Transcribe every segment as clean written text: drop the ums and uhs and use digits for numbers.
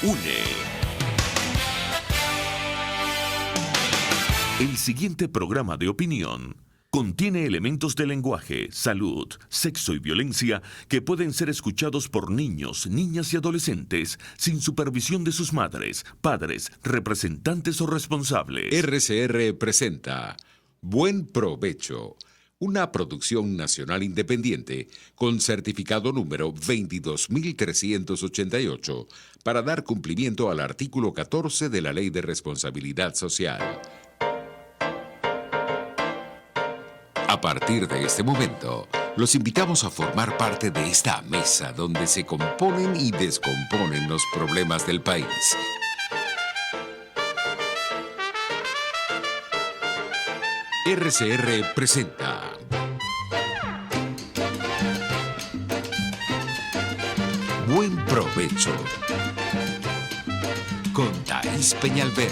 une. El siguiente programa de opinión contiene elementos de lenguaje, salud, sexo y violencia que pueden ser escuchados por niños, niñas y adolescentes sin supervisión de sus madres, padres, representantes o responsables. RCR presenta Buen Provecho, una producción nacional independiente con certificado número 22388 para dar cumplimiento al artículo 14 de la Ley de Responsabilidad Social. A partir de este momento, los invitamos a formar parte de esta mesa donde se componen y descomponen los problemas del país. RCR presenta Buen Provecho con Thais Peñalver.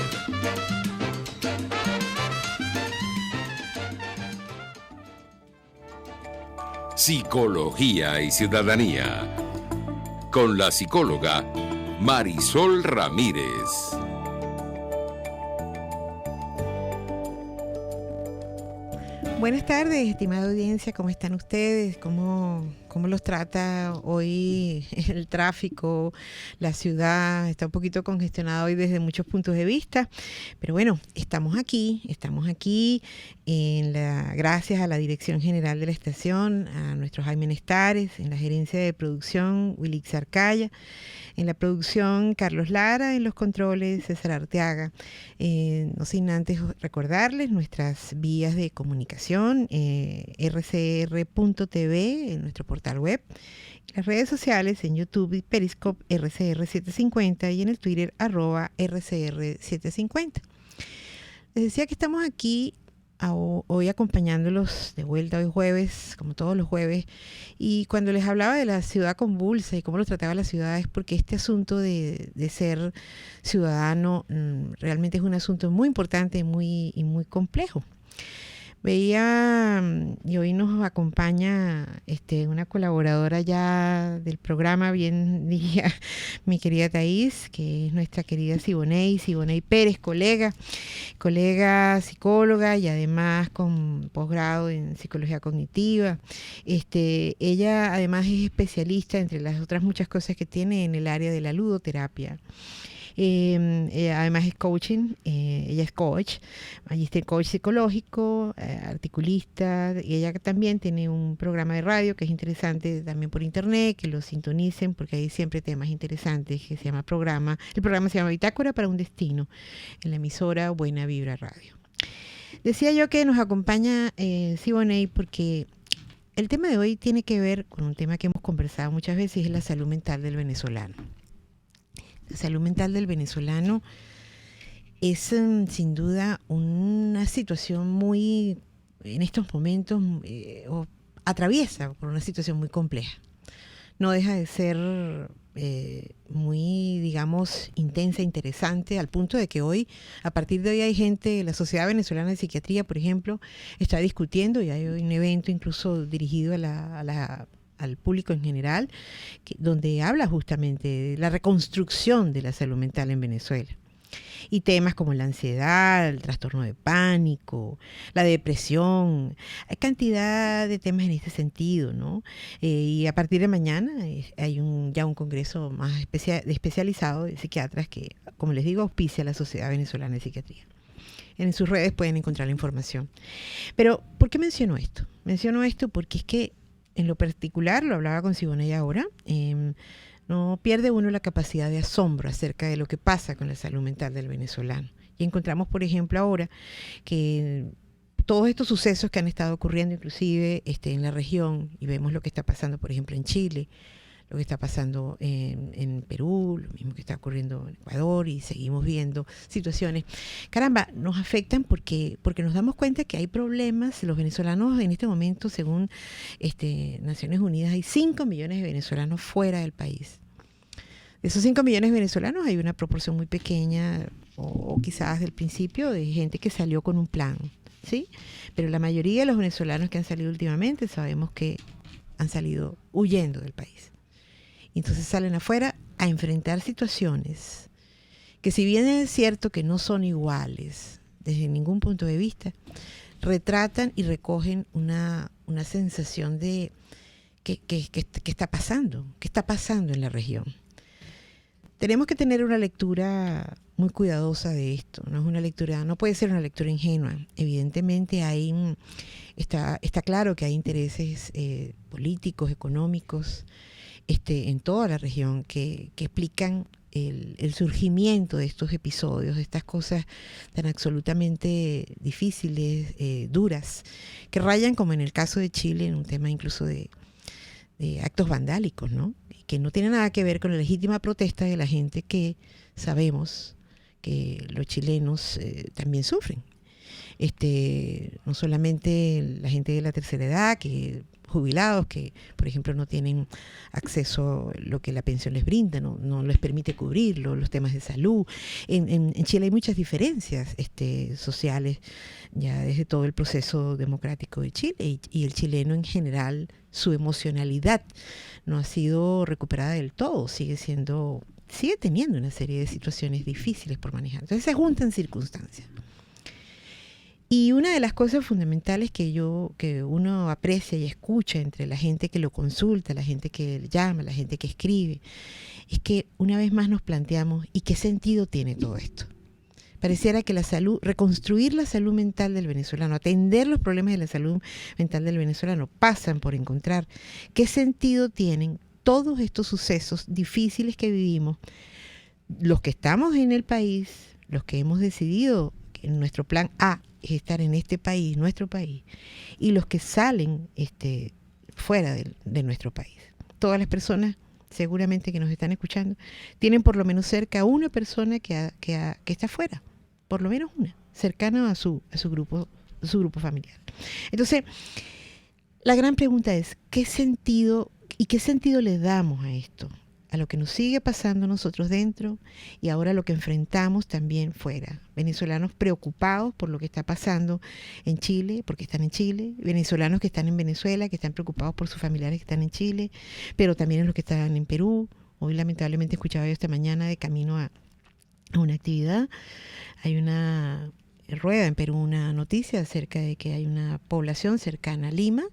Psicología y Ciudadanía con la psicóloga Marisol Ramírez. Buenas tardes, estimada audiencia, ¿cómo están ustedes? ¿Cómo los trata hoy el tráfico? La ciudad está un poquito congestionada hoy desde muchos puntos de vista, pero bueno, estamos aquí gracias a la Dirección General de la Estación, a nuestro Jaime Nestares, en la gerencia de producción, Wilix Arcaya, en la producción, Carlos Lara, en los controles, César Arteaga. No sin antes recordarles nuestras vías de comunicación, rcr.tv, en nuestro portal web, las redes sociales en YouTube y Periscope RCR750 y en el Twitter @RCR750. Les decía que estamos aquí hoy acompañándolos de vuelta hoy jueves, como todos los jueves, y cuando les hablaba de la ciudad convulsa y cómo lo trataba la ciudad es porque este asunto de ser ciudadano realmente es un asunto muy importante y muy complejo. Veía, y hoy nos acompaña una colaboradora ya del programa, bien diría mi querida Thais, que es nuestra querida Siboney Pérez, colega psicóloga y además con posgrado en psicología cognitiva. Ella además es especialista, entre las otras muchas cosas que tiene, en el área de la ludoterapia. Además es coaching, ella es coach, magíster coach psicológico, articulista, y ella también tiene un programa de radio que es interesante también por internet, que lo sintonicen porque hay siempre temas interesantes, que se llama el programa se llama Bitácora para un Destino, en la emisora Buena Vibra Radio. Decía yo que nos acompaña Siboney porque el tema de hoy tiene que ver con un tema que hemos conversado muchas veces, es la salud mental del venezolano. La salud mental del venezolano es sin duda una situación muy, en estos momentos, atraviesa por una situación muy compleja. No deja de ser muy, digamos, intensa, interesante, al punto de que hoy, a partir de hoy, hay gente, la Sociedad Venezolana de Psiquiatría, por ejemplo, está discutiendo, y hay un evento incluso dirigido al público en general, donde habla justamente de la reconstrucción de la salud mental en Venezuela. Y temas como la ansiedad, el trastorno de pánico, la depresión, hay cantidad de temas en este sentido, ¿no? Y a partir de mañana hay ya un congreso más especializado de psiquiatras que, como les digo, auspicia la Sociedad Venezolana de Psiquiatría. En sus redes pueden encontrar la información. Pero, ¿por qué menciono esto? Menciono esto porque es que en lo particular, lo hablaba con Siboney ahora, no pierde uno la capacidad de asombro acerca de lo que pasa con la salud mental del venezolano. Y encontramos, por ejemplo, ahora que todos estos sucesos que han estado ocurriendo inclusive en la región, y vemos lo que está pasando, por ejemplo, en Chile, lo que está pasando en Perú, lo mismo que está ocurriendo en Ecuador, y seguimos viendo situaciones. Caramba, nos afectan porque nos damos cuenta que hay problemas. Los venezolanos en este momento, según Naciones Unidas, hay 5 millones de venezolanos fuera del país. De esos 5 millones de venezolanos hay una proporción muy pequeña, o quizás del principio, de gente que salió con un plan, ¿sí? Pero la mayoría de los venezolanos que han salido últimamente sabemos que han salido huyendo del país. Entonces salen afuera a enfrentar situaciones que, si bien es cierto que no son iguales desde ningún punto de vista, retratan y recogen una sensación de que está pasando en la región. Tenemos que tener una lectura muy cuidadosa de esto. No puede ser una lectura ingenua. Evidentemente está claro que hay intereses políticos, económicos, en toda la región que explican el surgimiento de estos episodios, de estas cosas tan absolutamente difíciles, duras, que rayan, como en el caso de Chile, en un tema incluso de actos vandálicos, ¿no? Que no tiene nada que ver con la legítima protesta de la gente que sabemos que los chilenos también sufren. No solamente la gente de la tercera edad, jubilados que, por ejemplo, no tienen acceso a lo que la pensión les brinda, no les permite cubrirlo, los temas de salud. En Chile hay muchas diferencias sociales, ya desde todo el proceso democrático de Chile, y el chileno en general, su emocionalidad no ha sido recuperada del todo, sigue teniendo una serie de situaciones difíciles por manejar. Entonces se juntan circunstancias. Y una de las cosas fundamentales que uno aprecia y escucha entre la gente que lo consulta, la gente que llama, la gente que escribe, es que una vez más nos planteamos, ¿y qué sentido tiene todo esto? Pareciera que reconstruir la salud mental del venezolano, atender los problemas de la salud mental del venezolano, pasan por encontrar qué sentido tienen todos estos sucesos difíciles que vivimos, los que estamos en el país, los que hemos decidido que nuestro plan A es estar en este país, nuestro país, y los que salen fuera de nuestro país. Todas las personas seguramente que nos están escuchando tienen por lo menos cerca a una persona que está fuera, por lo menos una, cercana a su grupo familiar. Entonces, la gran pregunta es, ¿qué sentido le damos a esto? A lo que nos sigue pasando a nosotros dentro y ahora lo que enfrentamos también fuera. Venezolanos preocupados por lo que está pasando en Chile, porque están en Chile, venezolanos que están en Venezuela, que están preocupados por sus familiares que están en Chile, pero también los que están en Perú. Hoy lamentablemente escuchaba yo esta mañana de camino a una actividad, hay una rueda en Perú una noticia acerca de que hay una población cercana a Lima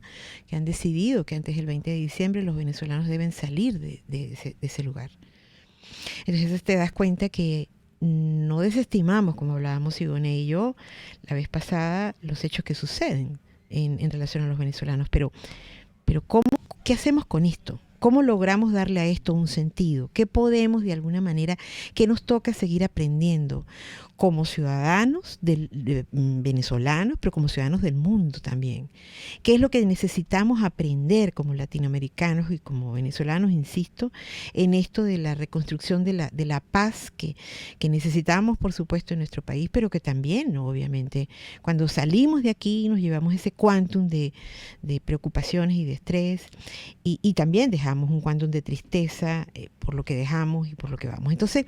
que han decidido que antes del 20 de diciembre los venezolanos deben salir de ese lugar. Entonces te das cuenta que no desestimamos, como hablábamos Ivonne y yo la vez pasada, los hechos que suceden en relación a los venezolanos, pero ¿qué hacemos con esto? ¿Cómo logramos darle a esto un sentido? ¿Qué podemos de alguna manera, qué nos toca seguir aprendiendo como ciudadanos venezolanos, pero como ciudadanos del mundo también? ¿Qué es lo que necesitamos aprender como latinoamericanos y como venezolanos, insisto, en esto de la reconstrucción de la paz que necesitamos, por supuesto, en nuestro país, pero que también, ¿no? Obviamente, cuando salimos de aquí nos llevamos ese quantum de preocupaciones y de estrés y también dejamos un quantum de tristeza por lo que dejamos y por lo que vamos. Entonces,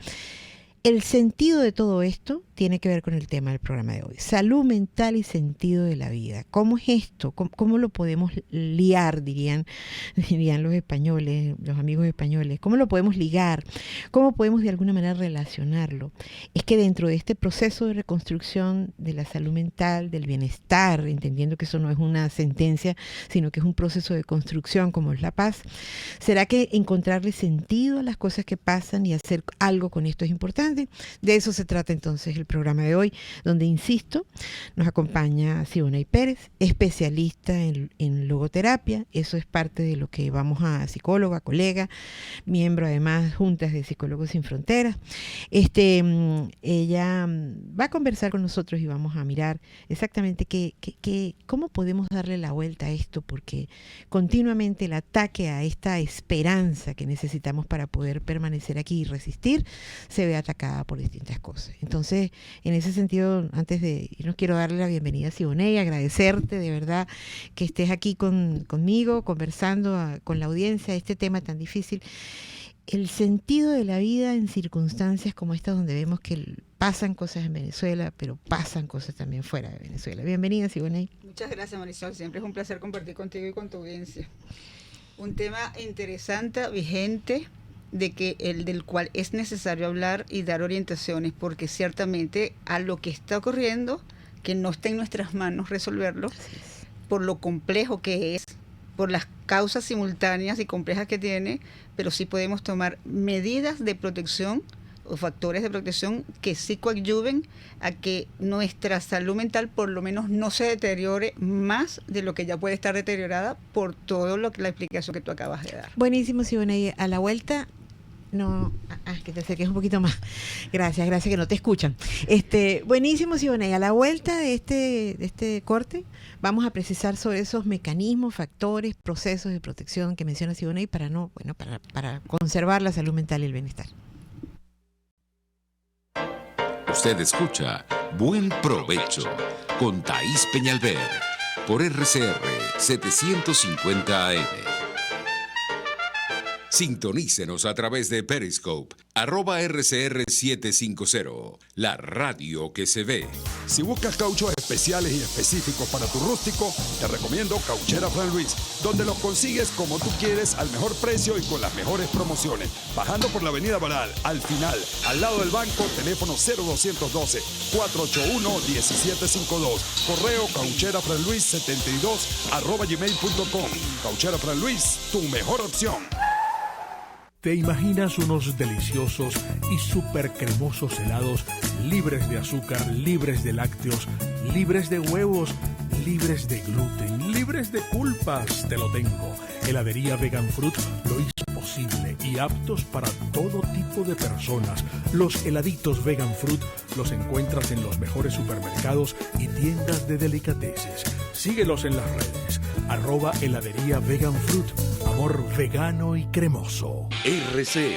el sentido de todo esto tiene que ver con el tema del programa de hoy. Salud mental y sentido de la vida. ¿Cómo es esto? ¿Cómo lo podemos liar, dirían los españoles, los amigos españoles? ¿Cómo lo podemos ligar? ¿Cómo podemos de alguna manera relacionarlo? Es que dentro de este proceso de reconstrucción de la salud mental, del bienestar, entendiendo que eso no es una sentencia, sino que es un proceso de construcción como es la paz, ¿será que encontrarle sentido a las cosas que pasan y hacer algo con esto es importante? De eso se trata entonces el programa de hoy, donde, insisto, nos acompaña Siboney Pérez, especialista en logoterapia. Eso es parte de lo que vamos a psicóloga, colega, miembro además Juntas de Psicólogos Sin Fronteras. Ella va a conversar con nosotros y vamos a mirar exactamente cómo podemos darle la vuelta a esto, porque continuamente el ataque a esta esperanza que necesitamos para poder permanecer aquí y resistir se ve atacada por distintas cosas. Entonces, en ese sentido, antes de irnos, quiero darle la bienvenida a Siboney, agradecerte de verdad que estés aquí conmigo, conversando con la audiencia de este tema tan difícil. El sentido de la vida en circunstancias como estas, donde vemos que pasan cosas en Venezuela, pero pasan cosas también fuera de Venezuela. Bienvenida, Siboney. Muchas gracias, Marisol. Siempre es un placer compartir contigo y con tu audiencia. Un tema interesante, vigente, de que del cual es necesario hablar y dar orientaciones, porque ciertamente a lo que está ocurriendo, que no está en nuestras manos resolverlo, por lo complejo que es, por las causas simultáneas y complejas que tiene, pero sí podemos tomar medidas de protección o factores de protección que sí coadyuven a que nuestra salud mental por lo menos no se deteriore más de lo que ya puede estar deteriorada por todo lo que la explicación que tú acabas de dar. Buenísimo, Siboney. A la vuelta, no, que te acerques un poquito más. Gracias que no te escuchan. Buenísimo, Siboney. A la vuelta de este corte, vamos a precisar sobre esos mecanismos, factores, procesos de protección que menciona Siboney para conservar la salud mental y el bienestar. Usted escucha Buen Provecho con Thaís Peñalver por RCR 750 AM. Sintonícenos a través de Periscope, @RCR750, la radio que se ve. Si buscas cauchos especiales y específicos para tu rústico, te recomiendo Cauchera Fran Luis, donde los consigues como tú quieres, al mejor precio y con las mejores promociones. Bajando por la avenida Baral, al final, al lado del banco, teléfono 0212-481-1752. Correo caucherafranluis72@gmail.com. Cauchera Fran Luis, tu mejor opción. ¿Te imaginas unos deliciosos y súper cremosos helados libres de azúcar, libres de lácteos, libres de huevos, libres de gluten, libres de culpas? Te lo tengo. Heladería Vegan Fruit lo hizo posible y aptos para todo tipo de personas. Los heladitos Vegan Fruit los encuentras en los mejores supermercados y tiendas de delicateces. Síguelos en las redes. @heladería Vegan Fruit. Amor vegano y cremoso. RCR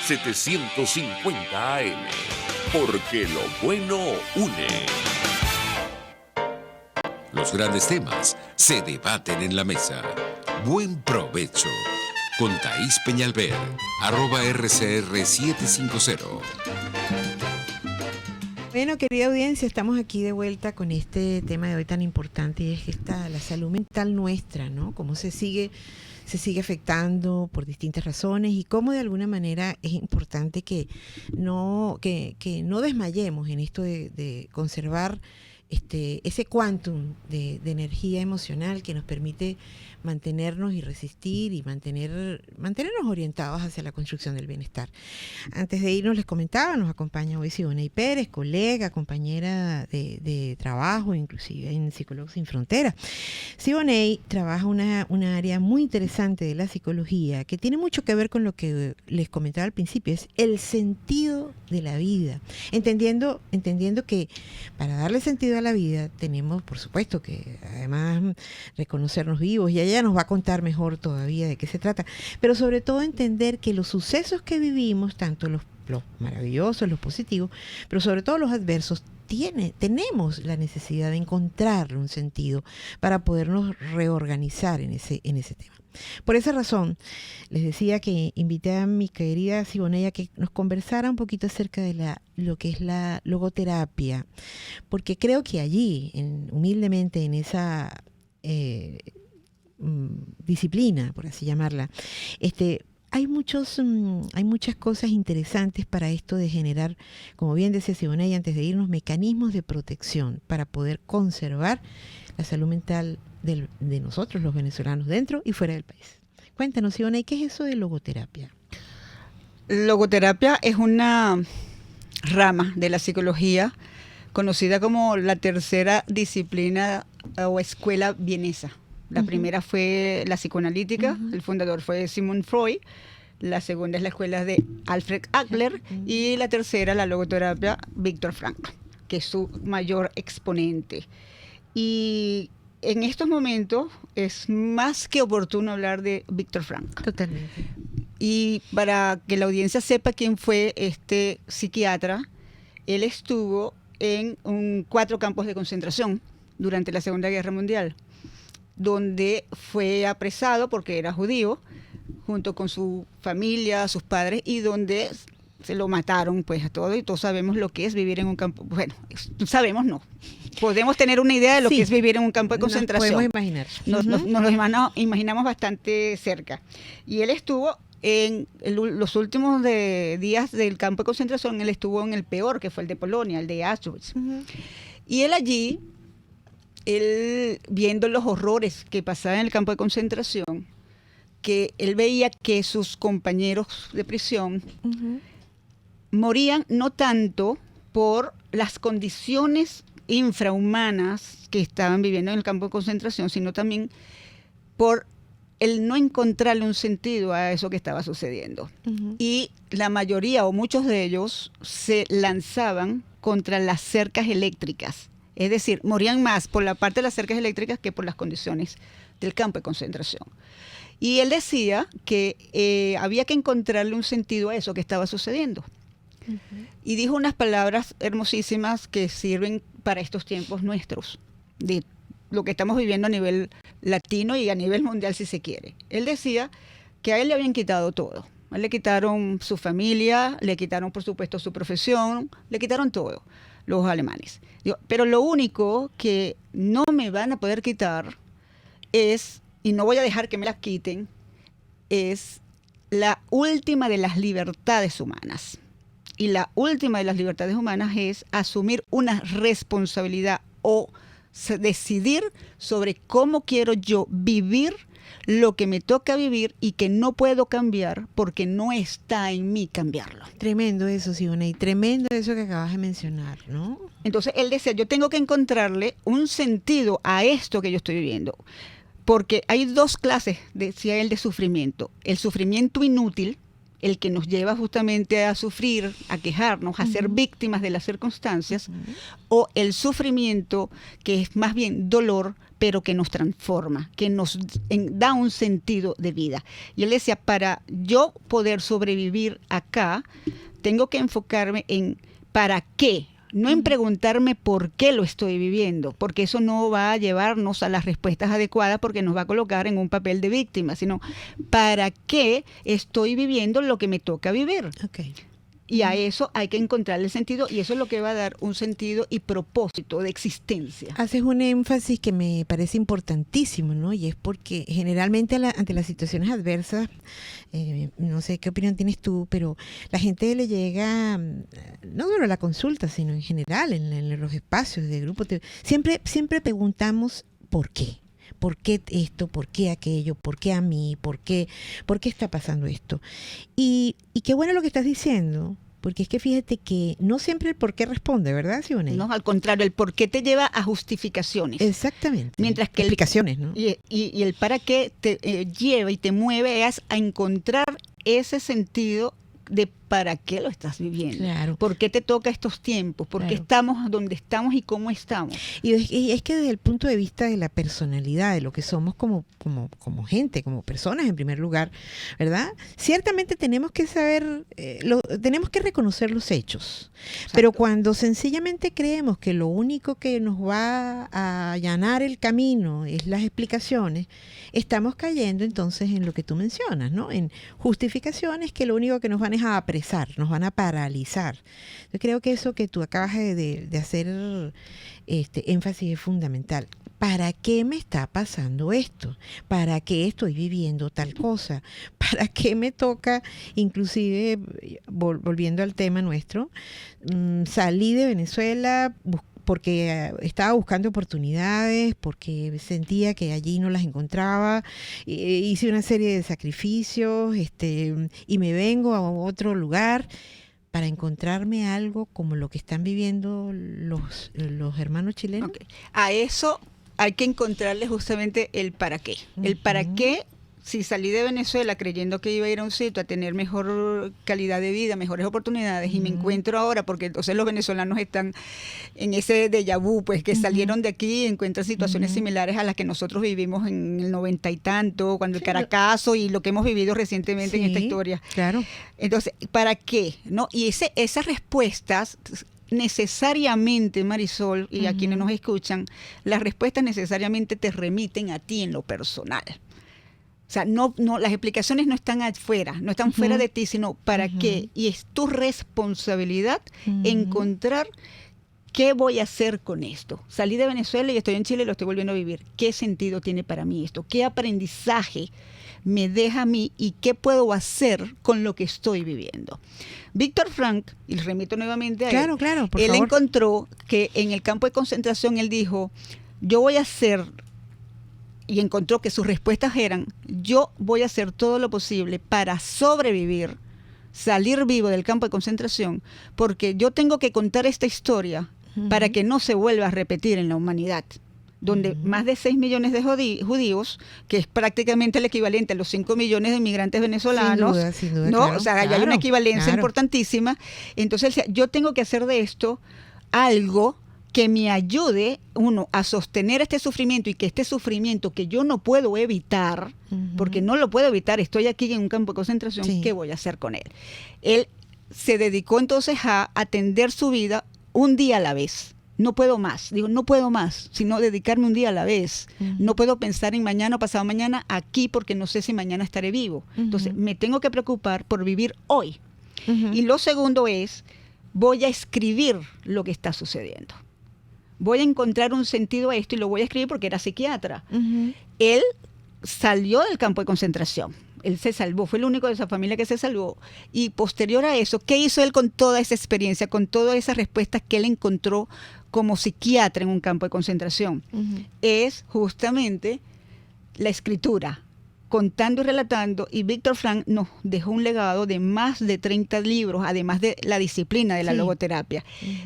750 AM, porque lo bueno une. Los grandes temas se debaten en la mesa. Buen Provecho con Thaís Peñalver, @RCR750. Bueno, querida audiencia, estamos aquí de vuelta con este tema de hoy tan importante, y es que la salud mental nuestra, ¿no? Cómo se sigue afectando por distintas razones, y cómo de alguna manera es importante que no desmayemos en esto de conservar ese quantum de energía emocional que nos permite mantenernos y resistir y mantenernos orientados hacia la construcción del bienestar. Antes de irnos, les comentaba, nos acompaña hoy Siboney Pérez, colega, compañera de trabajo, inclusive en Psicólogos Sin Fronteras. Siboney trabaja una área muy interesante de la psicología que tiene mucho que ver con lo que les comentaba al principio, es el sentido de la vida, entendiendo que para darle sentido a la vida tenemos, por supuesto, que además reconocernos vivos, y ella nos va a contar mejor todavía de qué se trata, pero sobre todo entender que los sucesos que vivimos, tanto los maravillosos, los positivos, pero sobre todo los adversos, tenemos la necesidad de encontrar un sentido para podernos reorganizar en ese tema. Por esa razón, les decía que invité a mi querida Siboney a que nos conversara un poquito acerca de lo que es la logoterapia, porque creo que allí, humildemente, en esa disciplina, por así llamarla, hay muchas cosas interesantes para esto de generar, como bien decía Siboney antes de irnos, mecanismos de protección para poder conservar la salud mental de nosotros, los venezolanos, dentro y fuera del país. Cuéntanos, Siboney, ¿qué es eso de logoterapia? Logoterapia es una rama de la psicología conocida como la tercera disciplina o escuela vienesa. La primera fue la psicoanalítica, el fundador fue Sigmund Freud. La segunda es la escuela de Alfred Adler, y la tercera, la logoterapia, Viktor Frankl, que es su mayor exponente. Y en estos momentos es más que oportuno hablar de Viktor Frankl. Totalmente. Y para que la audiencia sepa quién fue este psiquiatra, él estuvo en 4 campos de concentración durante la Segunda Guerra Mundial, donde fue apresado porque era judío, junto con su familia, sus padres, y donde se lo mataron pues a todo, y todos sabemos lo que es vivir en un campo, bueno, sabemos no, podemos tener una idea de lo que es vivir en un campo de concentración. Nos podemos imaginar. Nos lo imaginamos bastante cerca. Y él estuvo los últimos días del campo de concentración, él estuvo en el peor, que fue el de Polonia, el de Auschwitz. Y él allí, viendo los horrores que pasaban en el campo de concentración, que él veía que sus compañeros de prisión morían no tanto por las condiciones infrahumanas que estaban viviendo en el campo de concentración, sino también por el no encontrarle un sentido a eso que estaba sucediendo. Y la mayoría o muchos de ellos se lanzaban contra las cercas eléctricas. Es decir, morían más por la parte de las cercas eléctricas que por las condiciones del campo de concentración. Y él decía que había que encontrarle un sentido a eso que estaba sucediendo. Y dijo unas palabras hermosísimas que sirven para estos tiempos nuestros, de lo que estamos viviendo a nivel latino y a nivel mundial, si se quiere. Él decía que a él le habían quitado todo. A él le quitaron su familia, le quitaron, por supuesto, su profesión, le quitaron todo, los alemanes. Digo, pero lo único que no me van a poder quitar es, y no voy a dejar que me las quiten, es la última de las libertades humanas. Y la última de las libertades humanas es asumir una responsabilidad o decidir sobre cómo quiero yo vivir lo que me toca vivir y que no puedo cambiar porque no está en mí cambiarlo. Tremendo eso, Siboney, tremendo eso que acabas de mencionar, ¿no? Entonces él decía, yo tengo que encontrarle un sentido a esto que yo estoy viviendo, porque hay dos clases, decía él, de sufrimiento. El sufrimiento inútil, el que nos lleva justamente a sufrir, a quejarnos, a ser víctimas de las circunstancias, o el sufrimiento que es más bien dolor, pero que nos transforma, que nos da un sentido de vida. Y él decía, para yo poder sobrevivir acá, tengo que enfocarme en ¿para qué? No en preguntarme por qué lo estoy viviendo, porque eso no va a llevarnos a las respuestas adecuadas porque nos va a colocar en un papel de víctima, sino ¿para qué estoy viviendo lo que me toca vivir? Okay. Y a eso hay que encontrarle sentido y eso es lo que va a dar un sentido y propósito de existencia. Haces un énfasis que me parece importantísimo, ¿no? Y es porque generalmente ante las situaciones adversas, no sé qué opinión tienes tú, pero la gente le llega, no solo a la consulta, sino en general, en los espacios de grupo, siempre preguntamos ¿por qué? ¿Por qué esto? ¿Por qué aquello? ¿Por qué a mí? ¿Por qué está pasando esto? Y qué bueno lo que estás diciendo, porque es que fíjate que no siempre el por qué responde, ¿verdad, Siboney? No, al contrario, el por qué te lleva a justificaciones. Exactamente. Mientras que explicaciones, ¿no? Y el para qué te lleva y te mueve es a encontrar ese sentido de para qué lo estás viviendo. Claro. ¿Por qué te toca estos tiempos? ¿Por qué estamos donde estamos y cómo estamos? Y es que desde el punto de vista de la personalidad, de lo que somos como gente, como personas en primer lugar, ¿verdad? Ciertamente tenemos que saber, tenemos que reconocer los hechos. Exacto. Pero cuando sencillamente creemos que lo único que nos va a allanar el camino es las explicaciones, estamos cayendo entonces en lo que tú mencionas, ¿no? En justificaciones que lo único que nos van es a apresar, nos van a paralizar. Yo creo que eso que tú acabas de hacer énfasis es fundamental. ¿Para qué me está pasando esto? ¿Para qué estoy viviendo tal cosa? ¿Para qué me toca, inclusive, volviendo al tema nuestro, salí de Venezuela porque estaba buscando oportunidades, porque sentía que allí no las encontraba, hice una serie de sacrificios y me vengo a otro lugar para encontrarme algo como lo que están viviendo los hermanos chilenos? Okay. A eso hay que encontrarle justamente el para qué. El para qué, si salí de Venezuela creyendo que iba a ir a un sitio a tener mejor calidad de vida, mejores oportunidades, y me encuentro ahora, porque entonces los venezolanos están en ese déjà vu, pues que salieron de aquí y encuentran situaciones similares a las que nosotros vivimos en el 90 y tanto, cuando el Caracazo y lo que hemos vivido recientemente en esta historia. Claro. Entonces, ¿para qué? ¿No? Y esas respuestas necesariamente, Marisol, y a quienes nos escuchan, las respuestas necesariamente te remiten a ti en lo personal. O sea, no, las explicaciones no están afuera, no están fuera de ti, sino para qué. Y es tu responsabilidad encontrar qué voy a hacer con esto. Salí de Venezuela y estoy en Chile y lo estoy volviendo a vivir. ¿Qué sentido tiene para mí esto? ¿Qué aprendizaje me deja a mí y qué puedo hacer con lo que estoy viviendo. Víctor Frank, y le remito nuevamente a él, Claro, por él favor. encontró que en el campo de concentración él dijo, yo voy a hacer, y encontró que sus respuestas eran, yo voy a hacer todo lo posible para sobrevivir, salir vivo del campo de concentración, porque yo tengo que contar esta historia para que no se vuelva a repetir en la humanidad, donde más de 6 millones de judíos, que es prácticamente el equivalente a los 5 millones de inmigrantes venezolanos, Sin duda, ¿no? claro, O sea, hay claro, una equivalencia claro. importantísima. Entonces, él decía, yo tengo que hacer de esto algo que me ayude, uno, a sostener este sufrimiento y que este sufrimiento que yo no puedo evitar, porque no lo puedo evitar, estoy aquí en un campo de concentración, Sí. ¿qué voy a hacer con él? Él se dedicó entonces a atender su vida un día a la vez. No puedo más, digo, no puedo más, sino dedicarme un día a la vez. No puedo pensar en mañana o pasado mañana aquí porque no sé si mañana estaré vivo. Entonces, me tengo que preocupar por vivir hoy. Y lo segundo es, voy a escribir lo que está sucediendo. Voy a encontrar un sentido a esto y lo voy a escribir porque era psiquiatra. Él salió del campo de concentración. Él se salvó, fue el único de esa familia que se salvó. Y posterior a eso, ¿qué hizo él con toda esa experiencia, con todas esas respuestas que él encontró como psiquiatra en un campo de concentración? Es justamente la escritura, contando y relatando, y Víctor Frank nos dejó un legado de más de 30 libros, además de la disciplina de la logoterapia,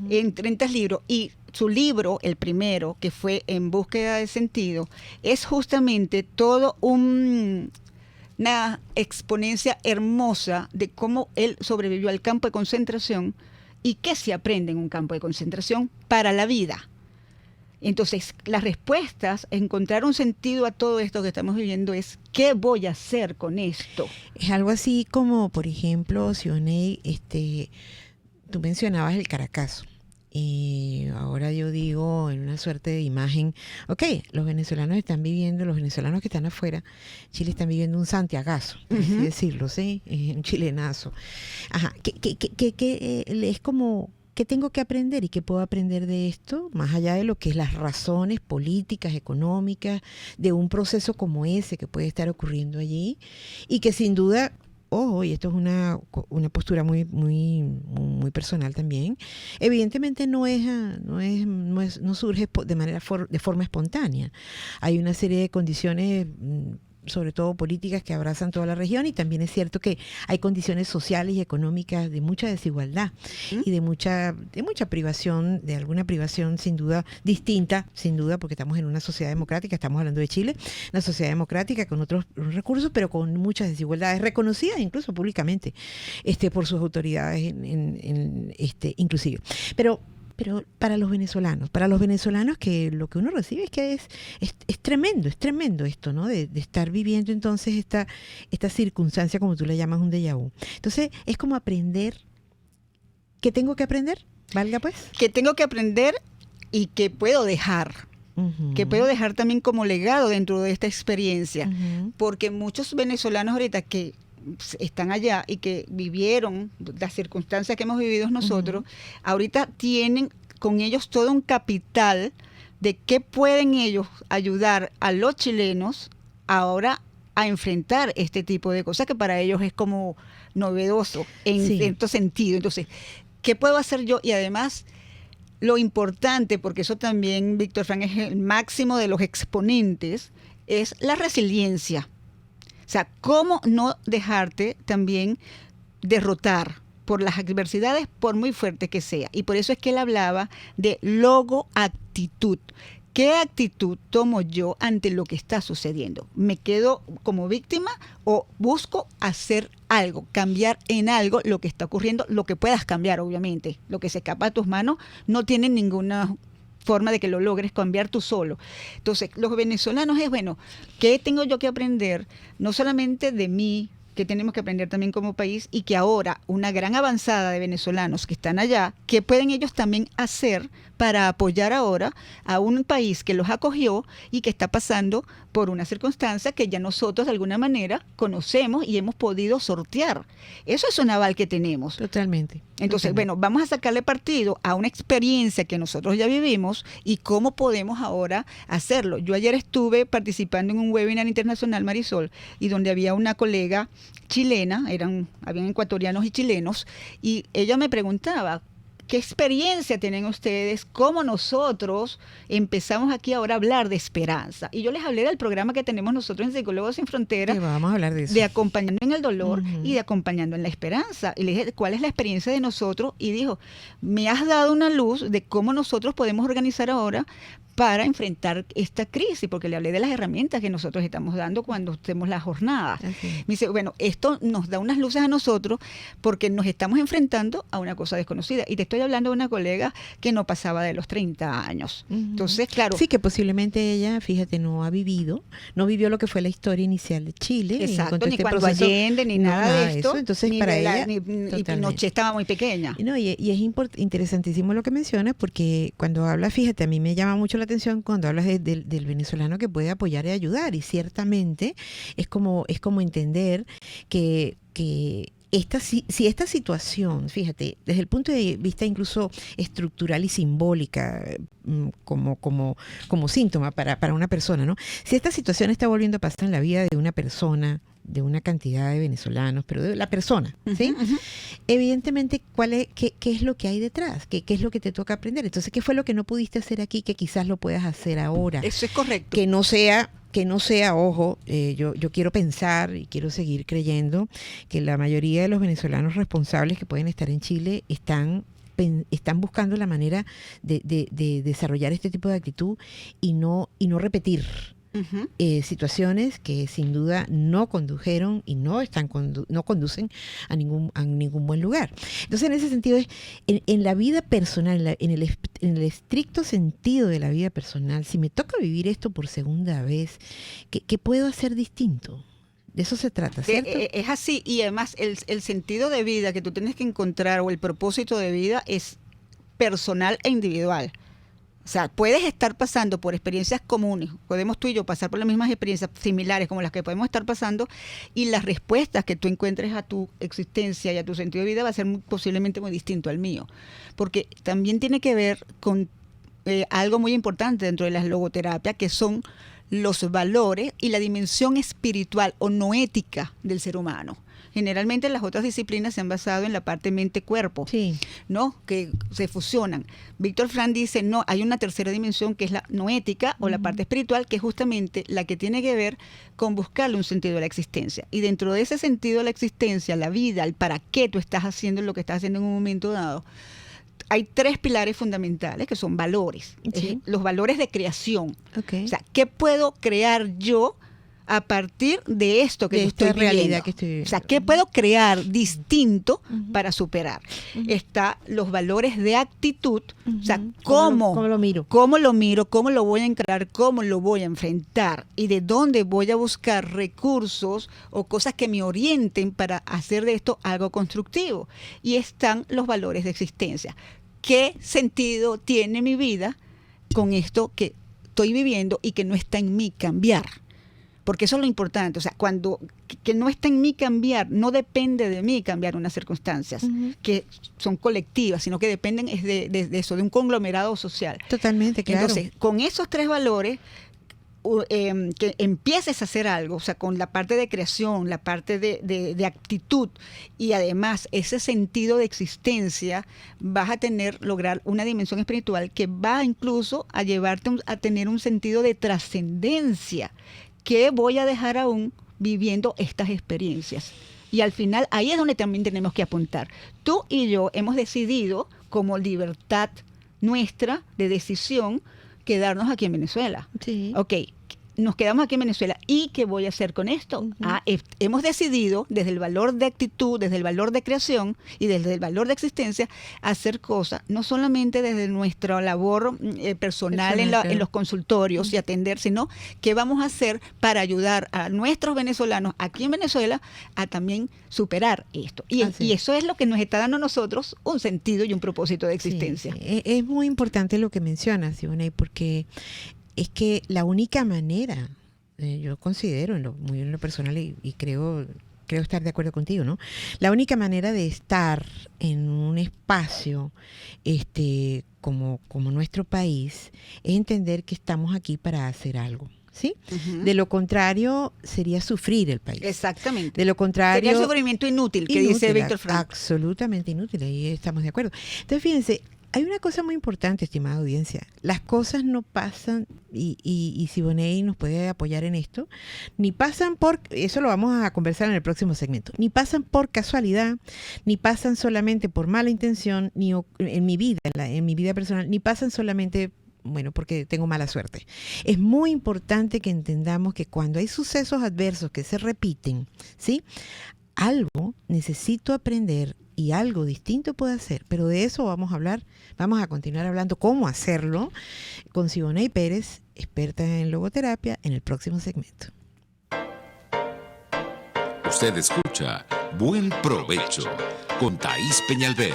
en 30 libros, y su libro, el primero, que fue En búsqueda de sentido, es justamente todo una exponencia hermosa de cómo él sobrevivió al campo de concentración y qué se aprende en un campo de concentración para la vida. Entonces, las respuestas, encontrar un sentido a todo esto que estamos viviendo es, ¿qué voy a hacer con esto? Es algo así como, por ejemplo, Sioney, tú mencionabas el Caracazo. Y ahora yo digo en una suerte de imagen, ok, los venezolanos están viviendo, los venezolanos que están afuera, Chile están viviendo un santiagazo, por así decirlo, ¿sí? Un chilenazo. Ajá, es como, ¿qué tengo que aprender y qué puedo aprender de esto? Más allá de lo que es las razones políticas, económicas, de un proceso como ese que puede estar ocurriendo allí y que sin duda... Ojo, y esto es una postura muy personal también. Evidentemente no surge de forma espontánea. Hay una serie de condiciones, sobre todo políticas, que abrazan toda la región, y también es cierto que hay condiciones sociales y económicas de mucha desigualdad y de mucha privación, de alguna privación sin duda distinta, sin duda, porque estamos en una sociedad democrática, estamos hablando de Chile, una sociedad democrática con otros recursos, pero con muchas desigualdades reconocidas incluso públicamente por sus autoridades inclusive. Pero para los venezolanos que lo que uno recibe es que es tremendo esto, ¿no? De estar viviendo entonces esta circunstancia, como tú la llamas, un déjà vu. Entonces, es como aprender. ¿Qué tengo que aprender? ¿Valga pues? Que tengo que aprender y que puedo dejar. Que puedo dejar también como legado dentro de esta experiencia. Porque muchos venezolanos ahorita que están allá y que vivieron las circunstancias que hemos vivido nosotros, ahorita tienen con ellos todo un capital de qué pueden ellos ayudar a los chilenos ahora a enfrentar este tipo de cosas que para ellos es como novedoso en cierto sentido. Entonces, ¿qué puedo hacer yo? Y además, lo importante, porque eso también Víctor Frank es el máximo de los exponentes, es la resiliencia. O sea, cómo no dejarte también derrotar por las adversidades, por muy fuerte que sea. Y por eso es que él hablaba de logoactitud. ¿Qué actitud tomo yo ante lo que está sucediendo? ¿Me quedo como víctima o busco hacer algo, cambiar en algo lo que está ocurriendo, lo que puedas cambiar, obviamente? Lo que se escapa de tus manos no tiene ninguna forma de que lo logres cambiar tú solo. Entonces, los venezolanos es, bueno, ¿qué tengo yo que aprender? No solamente de mí, que tenemos que aprender también como país, y que ahora una gran avanzada de venezolanos que están allá, ¿qué pueden ellos también hacer para apoyar ahora a un país que los acogió y que está pasando por una circunstancia que ya nosotros de alguna manera conocemos y hemos podido sortear? Eso es un aval que tenemos. Totalmente. Entonces, bueno, vamos a sacarle partido a una experiencia que nosotros ya vivimos y cómo podemos ahora hacerlo. Yo ayer estuve participando en un webinar internacional, Marisol, y donde había una colega chilena, habían ecuatorianos y chilenos, y ella me preguntaba, ¿qué experiencia tienen ustedes? ¿Cómo nosotros empezamos aquí ahora a hablar de esperanza? Y yo les hablé del programa que tenemos nosotros en Psicólogos Sin Fronteras. Vamos a hablar de eso. De acompañando en el dolor y de acompañando en la esperanza. Y le dije, ¿cuál es la experiencia de nosotros? Y dijo, me has dado una luz de cómo nosotros podemos organizar ahora para enfrentar esta crisis, porque le hablé de las herramientas que nosotros estamos dando cuando hacemos la jornada. Me dice, bueno, esto nos da unas luces a nosotros porque nos estamos enfrentando a una cosa desconocida. Y te estoy hablando de una colega que no pasaba de los 30 años. Entonces, claro. Sí, que posiblemente ella, fíjate, no vivió lo que fue la historia inicial de Chile. Exacto, ni cuando Allende, ni nada de esto. Entonces, para ella, ni Pinochet estaba muy pequeña. No, y es interesantísimo lo que mencionas, porque cuando hablas, fíjate, a mí me llama mucho la atención cuando hablas del venezolano que puede apoyar y ayudar, y ciertamente es como entender que si esta situación, fíjate, desde el punto de vista incluso estructural y simbólica, como síntoma para una persona, ¿no? Si esta situación está volviendo a pasar en la vida de una persona, de una cantidad de venezolanos, pero de la persona, ¿sí? Evidentemente, qué es lo que hay detrás? ¿Qué es lo que te toca aprender? Entonces, ¿qué fue lo que no pudiste hacer aquí que quizás lo puedas hacer ahora? Eso es correcto. Que no sea, ojo, yo quiero pensar y quiero seguir creyendo que la mayoría de los venezolanos responsables que pueden estar en Chile están buscando la manera de desarrollar este tipo de actitud y no repetir situaciones que sin duda no condujeron y no conducen a ningún buen lugar. Entonces, en ese sentido, en la vida personal, en el estricto sentido de la vida personal, si me toca vivir esto por segunda vez, ¿qué puedo hacer distinto? De eso se trata, ¿cierto? Es así, y además el sentido de vida que tú tienes que encontrar, o el propósito de vida, es personal e individual. O sea, puedes estar pasando por experiencias comunes, podemos tú y yo pasar por las mismas experiencias similares como las que podemos estar pasando, y las respuestas que tú encuentres a tu existencia y a tu sentido de vida va a ser posiblemente muy distinto al mío, porque también tiene que ver con algo muy importante dentro de la logoterapia, que son los valores y la dimensión espiritual o noética del ser humano. Generalmente las otras disciplinas se han basado en la parte mente-cuerpo, sí, ¿no? Que se fusionan. Víctor Frank dice, no, hay una tercera dimensión que es la noética o la parte espiritual, que es justamente la que tiene que ver con buscarle un sentido a la existencia. Y dentro de ese sentido a la existencia, la vida, el para qué tú estás haciendo lo que estás haciendo en un momento dado, hay 3 pilares fundamentales que son valores. Sí. Los valores de creación. Okay. O sea, ¿qué puedo crear yo a partir de esto que estoy viviendo? O sea, ¿qué puedo crear distinto para superar? Está los valores de actitud, o sea, ¿cómo lo miro? ¿Cómo lo voy a encarar? ¿Cómo lo voy a enfrentar? Y de dónde voy a buscar recursos o cosas que me orienten para hacer de esto algo constructivo. Y están los valores de existencia. ¿Qué sentido tiene mi vida con esto que estoy viviendo y que no está en mí cambiar? Porque eso es lo importante, o sea, que no está en mí cambiar, no depende de mí cambiar unas circunstancias que son colectivas, sino que dependen de eso, de un conglomerado social. Totalmente, claro. Entonces, con esos 3 valores, que empieces a hacer algo, o sea, con la parte de creación, la parte de actitud y además ese sentido de existencia, vas a lograr una dimensión espiritual que va incluso a llevarte a tener un sentido de trascendencia. ¿Qué voy a dejar aún viviendo estas experiencias? Y al final, ahí es donde también tenemos que apuntar. Tú y yo hemos decidido, como libertad nuestra de decisión, quedarnos aquí en Venezuela. Sí. Ok, nos quedamos aquí en Venezuela. ¿Y qué voy a hacer con esto? Hemos decidido, desde el valor de actitud, desde el valor de creación y desde el valor de existencia, hacer cosas, no solamente desde nuestra labor personal en los consultorios y atender, sino qué vamos a hacer para ayudar a nuestros venezolanos aquí en Venezuela a también superar esto. Y eso es lo que nos está dando a nosotros un sentido y un propósito de existencia. Sí. Es muy importante lo que mencionas, Ivonne, porque es que la única manera, yo considero muy en lo personal y creo creo estar de acuerdo contigo, ¿no? La única manera de estar en un espacio como nuestro país es entender que estamos aquí para hacer algo. ¿Sí? Ujú. De lo contrario, sería sufrir el país. Exactamente. De lo contrario... Sería sufrimiento inútil, que dice inútil, Víctor Frank. absolutamente inútil, ahí estamos de acuerdo. Entonces, fíjense, hay una cosa muy importante, estimada audiencia. Las cosas no pasan, y Siboney nos puede apoyar en esto, ni pasan por, eso lo vamos a conversar en el próximo segmento, ni pasan por casualidad, ni pasan solamente por mala intención, ni en mi vida, en mi vida personal, ni pasan solamente porque tengo mala suerte. Es muy importante que entendamos que cuando hay sucesos adversos que se repiten, ¿sí? Algo necesito aprender y algo distinto puedo hacer, pero de eso vamos a continuar hablando cómo hacerlo con Siboney Pérez, experta en logoterapia, en el próximo segmento. Usted escucha Buen Provecho con Thaís Peñalver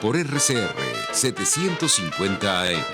por RCR 750 AM.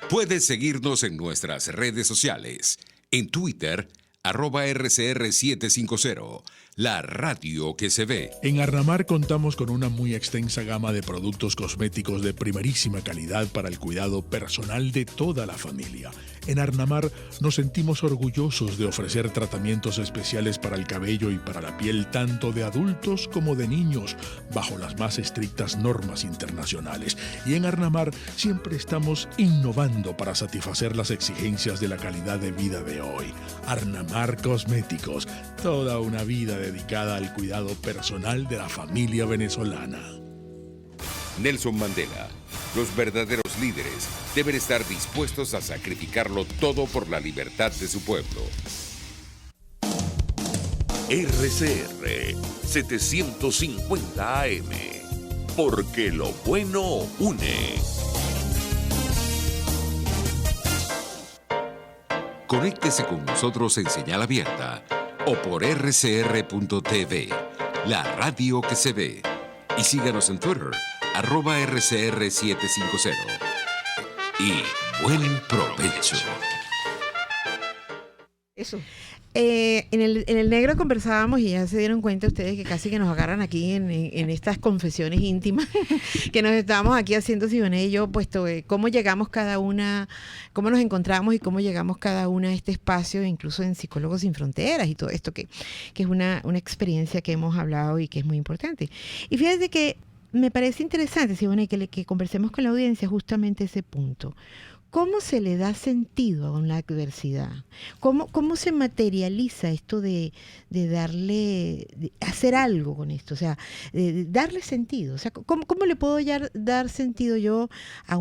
Puedes seguirnos en nuestras redes sociales. En Twitter, @RCR750, la radio que se ve. En Arnamar contamos con una muy extensa gama de productos cosméticos de primerísima calidad para el cuidado personal de toda la familia. En Arnamar nos sentimos orgullosos de ofrecer tratamientos especiales para el cabello y para la piel tanto de adultos como de niños, bajo las más estrictas normas internacionales. Y en Arnamar siempre estamos innovando para satisfacer las exigencias de la calidad de vida de hoy. Arnamar Cosméticos, toda una vida dedicada al cuidado personal de la familia venezolana. Nelson Mandela. Los verdaderos líderes deben estar dispuestos a sacrificarlo todo por la libertad de su pueblo. RCR 750 AM. Porque lo bueno une. Conéctese con nosotros en señal abierta o por rcr.tv, la radio que se ve. Y síganos en Twitter, @RCR750. Y buen provecho. Eso. En el negro conversábamos y ya se dieron cuenta ustedes que casi que nos agarran aquí en estas confesiones íntimas que nos estábamos aquí haciendo Siboney y yo, puesto cómo llegamos cada una, cómo nos encontramos y cómo llegamos cada una a este espacio, incluso en Psicólogos Sin Fronteras y todo esto que es una experiencia que hemos hablado y que es muy importante. Y fíjense que me parece interesante, Siboney, que conversemos con la audiencia justamente ese punto. ¿Cómo se le da sentido a una adversidad? ¿Cómo se materializa esto de hacer algo con esto? O sea, de darle sentido. O sea, ¿cómo le puedo dar sentido yo a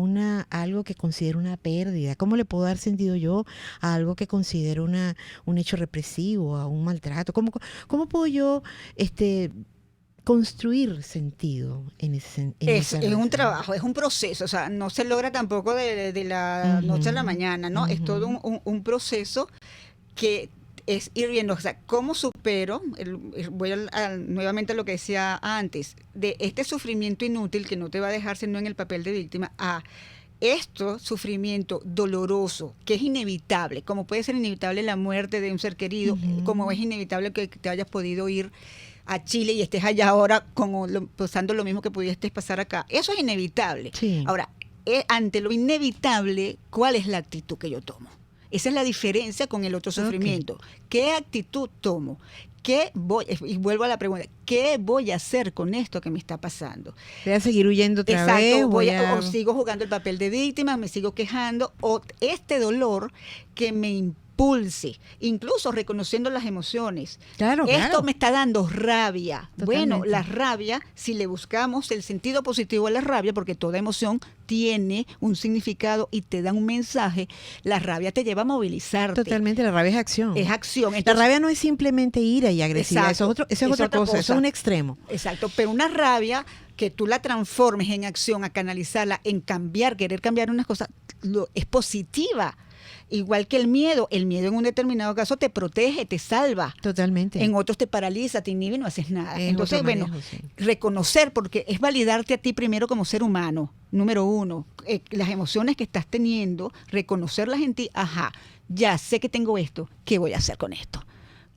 algo que considero una pérdida? ¿Cómo le puedo dar sentido yo a algo que considero un hecho represivo, a un maltrato? ¿Cómo puedo yo construir sentido en ese Es un trabajo, es un proceso, o sea, no se logra tampoco de la noche a la mañana, ¿no? Es todo un proceso que es ir viendo, o sea, cómo supero, voy nuevamente a lo que decía antes, de este sufrimiento inútil que no te va a dejar sino en el papel de víctima, a sufrimiento doloroso, que es inevitable, como puede ser inevitable la muerte de un ser querido, como es inevitable que te hayas podido ir a Chile y estés allá ahora pasando lo mismo que pudiste pasar acá. Eso es inevitable. Sí. Ahora, ante lo inevitable, ¿cuál es la actitud que yo tomo? Esa es la diferencia con el otro sufrimiento. Okay. ¿Qué actitud tomo? Y vuelvo a la pregunta, ¿qué voy a hacer con esto que me está pasando? ¿Voy a seguir huyendo otra vez? O sigo jugando el papel de víctima, me sigo quejando, o este dolor que me impulse, incluso reconociendo las emociones. Claro. Esto me está dando rabia. Totalmente. Bueno, la rabia, si le buscamos el sentido positivo a la rabia, porque toda emoción tiene un significado y te da un mensaje, la rabia te lleva a movilizarte. Totalmente, la rabia es acción. Es acción. Entonces, la rabia no es simplemente ira y agresividad, eso es otra cosa, eso es un extremo. Exacto, pero una rabia que tú la transformes en acción, a canalizarla, en querer cambiar unas cosas, es positiva. Igual que el miedo en un determinado caso te protege, te salva. Totalmente. En otros te paraliza, te inhibe y no haces nada. Entonces, reconocer, porque es validarte a ti primero como ser humano, número uno. Las emociones que estás teniendo, reconocerlas en ti, ya sé que tengo esto, ¿qué voy a hacer con esto?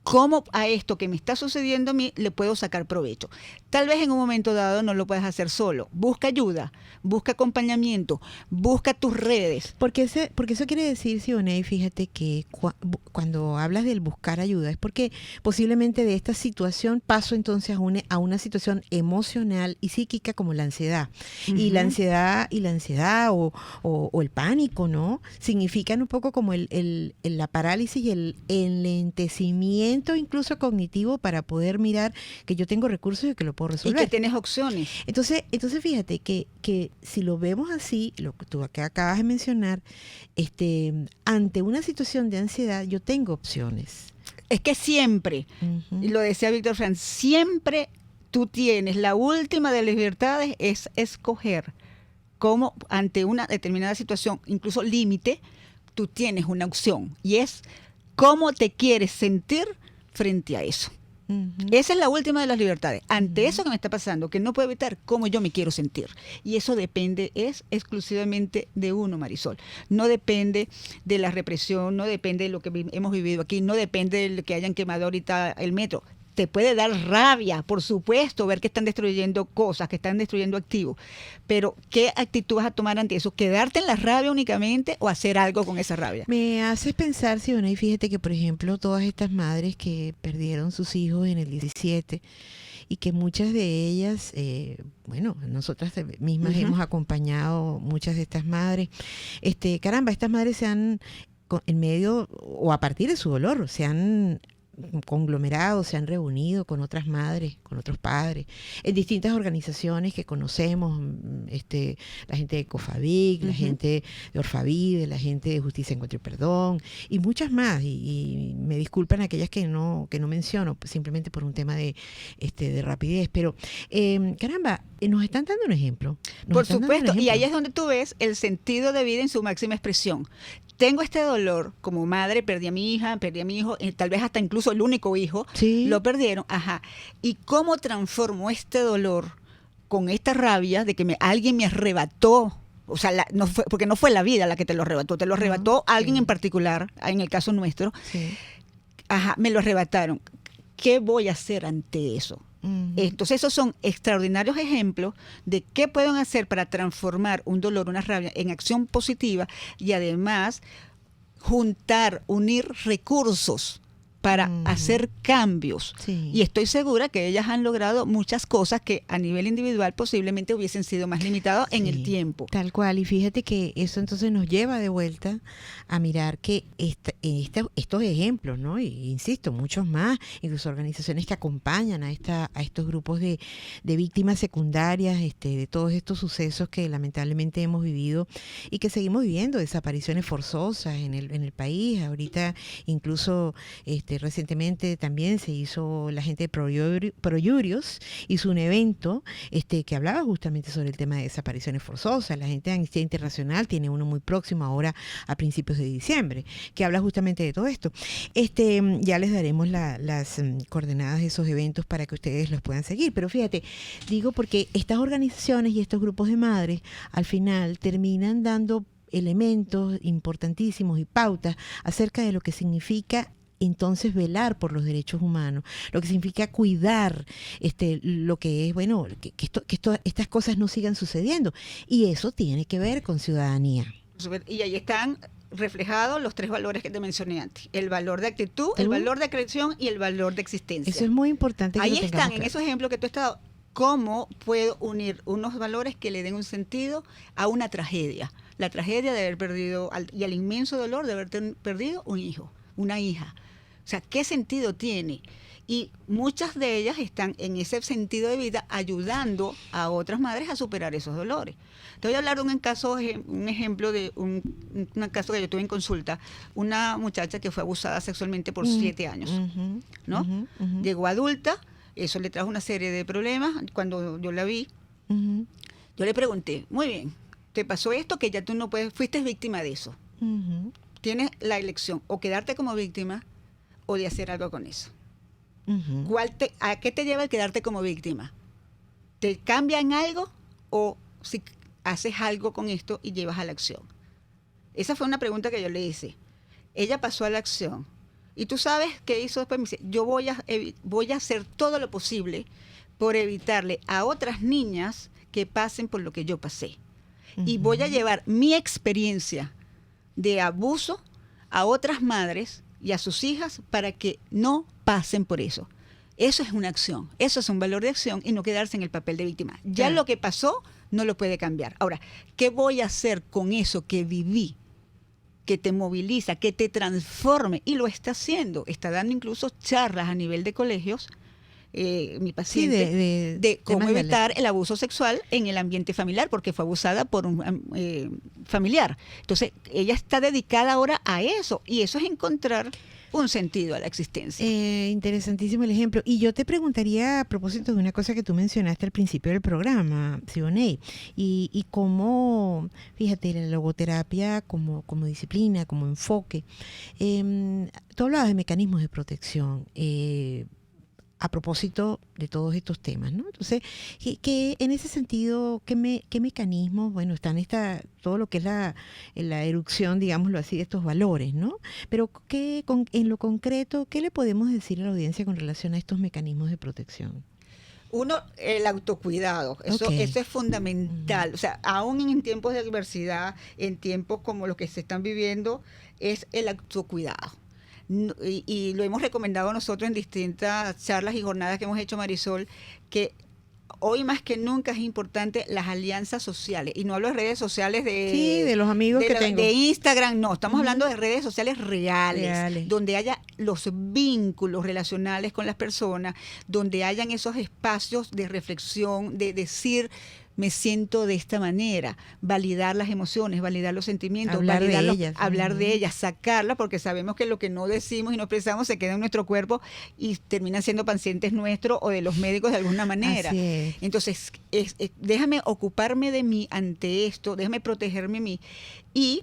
¿Cómo a esto que me está sucediendo a mí le puedo sacar provecho? Tal vez en un momento dado no lo puedas hacer solo. Busca ayuda, busca acompañamiento, busca tus redes. Porque eso quiere decir, Sioney, fíjate que cuando hablas del buscar ayuda es porque posiblemente de esta situación paso entonces a una situación emocional y psíquica como la ansiedad. Y la ansiedad o el pánico, ¿no? Significan un poco como la parálisis y el enlentecimiento incluso cognitivo para poder mirar que yo tengo recursos y que lo puedo resolver. Y que tienes opciones. Entonces fíjate que si lo vemos así, lo que tú acabas de mencionar, ante una situación de ansiedad yo tengo opciones. Es que siempre, y lo decía Víctor Frank, siempre tú tienes la última de las libertades es escoger cómo ante una determinada situación, incluso límite, tú tienes una opción y es cómo te quieres sentir frente a eso. Esa es la última de las libertades. Ante eso que me está pasando, que no puedo evitar, cómo yo me quiero sentir. Y eso depende, es exclusivamente de uno, Marisol. No depende de la represión, no depende de lo que hemos vivido aquí, no depende de lo que hayan quemado ahorita el metro. Te puede dar rabia, por supuesto, ver que están destruyendo cosas, que están destruyendo activos. Pero, ¿qué actitud vas a tomar ante eso? ¿Quedarte en la rabia únicamente o hacer algo con esa rabia? Me haces pensar, Sioney, y fíjate que, por ejemplo, todas estas madres que perdieron sus hijos en el 17 y que muchas de ellas, nosotras mismas hemos acompañado muchas de estas madres. Caramba, estas madres se han, en medio o a partir de su dolor, se han conglomerados, se han reunido con otras madres, con otros padres, en distintas organizaciones que conocemos, la gente de COFAVIC, la gente de Orfavide, la gente de Justicia, Encuentro y Perdón, y muchas más, y me disculpan aquellas que no menciono, pues simplemente por un tema de rapidez, pero caramba, nos están dando un ejemplo. Por supuesto, y ahí es donde tú ves el sentido de vida en su máxima expresión. Tengo este dolor como madre, perdí a mi hija, perdí a mi hijo, tal vez hasta incluso el único hijo, ¿sí? Lo perdieron, ¿Y cómo transformo este dolor con esta rabia de que alguien me arrebató? O sea, porque no fue la vida la que te lo arrebató alguien en particular, en el caso nuestro. Sí. Me lo arrebataron. ¿Qué voy a hacer ante eso? Entonces esos son extraordinarios ejemplos de qué pueden hacer para transformar un dolor, una rabia en acción positiva y además unir recursos para hacer cambios. Sí. Y estoy segura que ellas han logrado muchas cosas que a nivel individual posiblemente hubiesen sido más limitadas en el tiempo. Tal cual, y fíjate que eso entonces nos lleva de vuelta a mirar que estos ejemplos, ¿no? Y insisto, muchos más, incluso organizaciones que acompañan a estos grupos de víctimas secundarias, de todos estos sucesos que lamentablemente hemos vivido y que seguimos viviendo, desapariciones forzosas en el país. Ahorita incluso recientemente también se hizo la gente de Proyurios, hizo un evento que hablaba justamente sobre el tema de desapariciones forzosas. La gente de Amnistía Internacional tiene uno muy próximo ahora a principios de diciembre, que habla justamente de todo esto. Ya les daremos las coordenadas de esos eventos para que ustedes los puedan seguir. Pero fíjate, digo porque estas organizaciones y estos grupos de madres al final terminan dando elementos importantísimos y pautas acerca de lo que significa entonces velar por los derechos humanos, lo que significa cuidar lo que es, bueno, que estas cosas no sigan sucediendo. Y eso tiene que ver con ciudadanía. Y ahí están reflejados los 3 valores que te mencioné antes: el valor de actitud, el valor de creación y el valor de existencia. Eso es muy importante. Ahí están, en esos ejemplos que tú has estado. ¿Cómo puedo unir unos valores que le den un sentido a una tragedia? La tragedia de haber perdido, y el inmenso dolor de haber perdido un hijo, una hija. O sea, ¿qué sentido tiene? Y muchas de ellas están en ese sentido de vida ayudando a otras madres a superar esos dolores. Te voy a hablar de un ejemplo de un caso que yo tuve en consulta. Una muchacha que fue abusada sexualmente por 7 años, ¿no? Llegó adulta, eso le trajo una serie de problemas. Cuando yo la vi, yo le pregunté, muy bien, te pasó esto que ya tú no puedes, fuiste víctima de eso. Tienes la elección o quedarte como víctima o de hacer algo con eso. ¿A qué te lleva el quedarte como víctima? ¿Te cambia en algo o si haces algo con esto y llevas a la acción? Esa fue una pregunta que yo le hice. Ella pasó a la acción Y tú sabes qué hizo después. Me dice, yo voy a hacer todo lo posible por evitarle a otras niñas que pasen por lo que yo pasé. Y voy a llevar mi experiencia de abuso a otras madres y a sus hijas para que no pasen por eso. Eso es una acción, eso es un valor de acción y no quedarse en el papel de víctima. Ya lo que pasó no lo puede cambiar. Ahora, ¿qué voy a hacer con eso que viví? Que te moviliza, que te transforme, y lo está haciendo. Está dando incluso charlas a nivel de colegios, mi paciente, de cómo evitar el abuso sexual en el ambiente familiar, porque fue abusada por un familiar. Entonces, ella está dedicada ahora a eso, y eso es encontrar un sentido a la existencia. Interesantísimo el ejemplo. Y yo te preguntaría a propósito de una cosa que tú mencionaste al principio del programa, Siboney, y cómo, fíjate, la logoterapia como disciplina, como enfoque. Tú hablabas de mecanismos de protección, a propósito de todos estos temas, ¿no? Entonces, que en ese sentido, ¿qué mecanismos, bueno, están todo lo que es la erupción, digámoslo así, de estos valores, ¿no? Pero en lo concreto, ¿qué le podemos decir a la audiencia con relación a estos mecanismos de protección? Uno, el autocuidado, eso es fundamental. O sea, aún en tiempos de adversidad, en tiempos como los que se están viviendo, es el autocuidado. Y lo hemos recomendado nosotros en distintas charlas y jornadas que hemos hecho, Marisol, que hoy más que nunca es importante las alianzas sociales. Y no hablo de redes sociales de los amigos que tengo. De Instagram, no. Estamos hablando de redes sociales reales, donde haya los vínculos relacionales con las personas, donde hayan esos espacios de reflexión, de decir, me siento de esta manera, validar las emociones, validar los sentimientos, hablar de ellas, sacarlas, porque sabemos que lo que no decimos y no expresamos se queda en nuestro cuerpo y terminan siendo pacientes nuestros o de los médicos de alguna manera. Entonces, déjame ocuparme de mí ante esto, déjame protegerme a mí. Y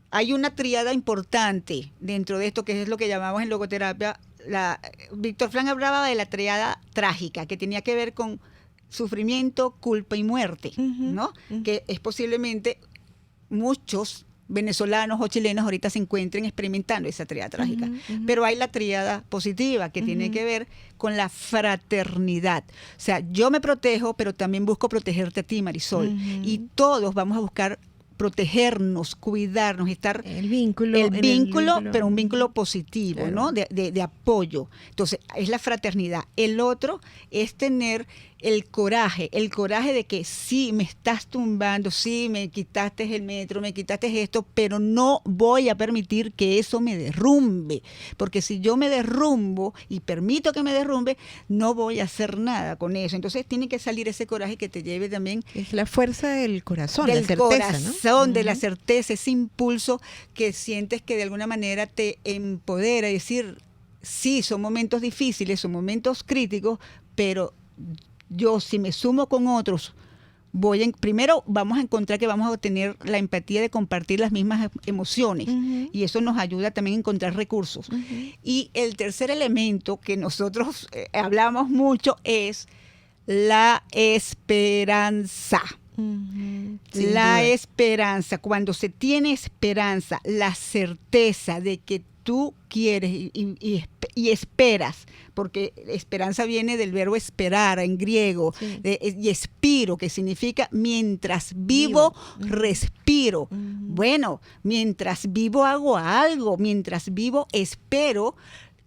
hay una tríada importante dentro de esto, que es lo que llamamos en logoterapia, Víctor Frank hablaba de la tríada trágica, que tenía que ver con sufrimiento, culpa y muerte, ¿no? Que es posiblemente muchos venezolanos o chilenos ahorita se encuentren experimentando esa tríada trágica. Pero hay la tríada positiva, que tiene que ver con la fraternidad. O sea, yo me protejo, pero también busco protegerte a ti, Marisol. Y todos vamos a buscar protegernos, cuidarnos, estar el vínculo, pero un vínculo positivo, claro, ¿no? De apoyo. Entonces, es la fraternidad. El otro es tener el coraje de que sí, me estás tumbando, sí, me quitaste el metro, me quitaste esto, pero no voy a permitir que eso me derrumbe, porque si yo me derrumbo y permito que me derrumbe, no voy a hacer nada con eso. Entonces tiene que salir ese coraje que te lleve también. Es la fuerza del corazón, la certeza, ¿no? De la certeza, ese impulso que sientes que de alguna manera te empodera, es decir, sí, son momentos difíciles, son momentos críticos, pero yo, si me sumo con otros, primero vamos a encontrar que vamos a tener la empatía de compartir las mismas emociones, y eso nos ayuda también a encontrar recursos. Y el tercer elemento que nosotros hablamos mucho es la esperanza. La esperanza. Cuando se tiene esperanza, la certeza de que tú quieres y esperas, porque esperanza viene del verbo esperar en griego, y expiro, que significa mientras vivo. Respiro. Bueno, mientras vivo hago algo, mientras vivo espero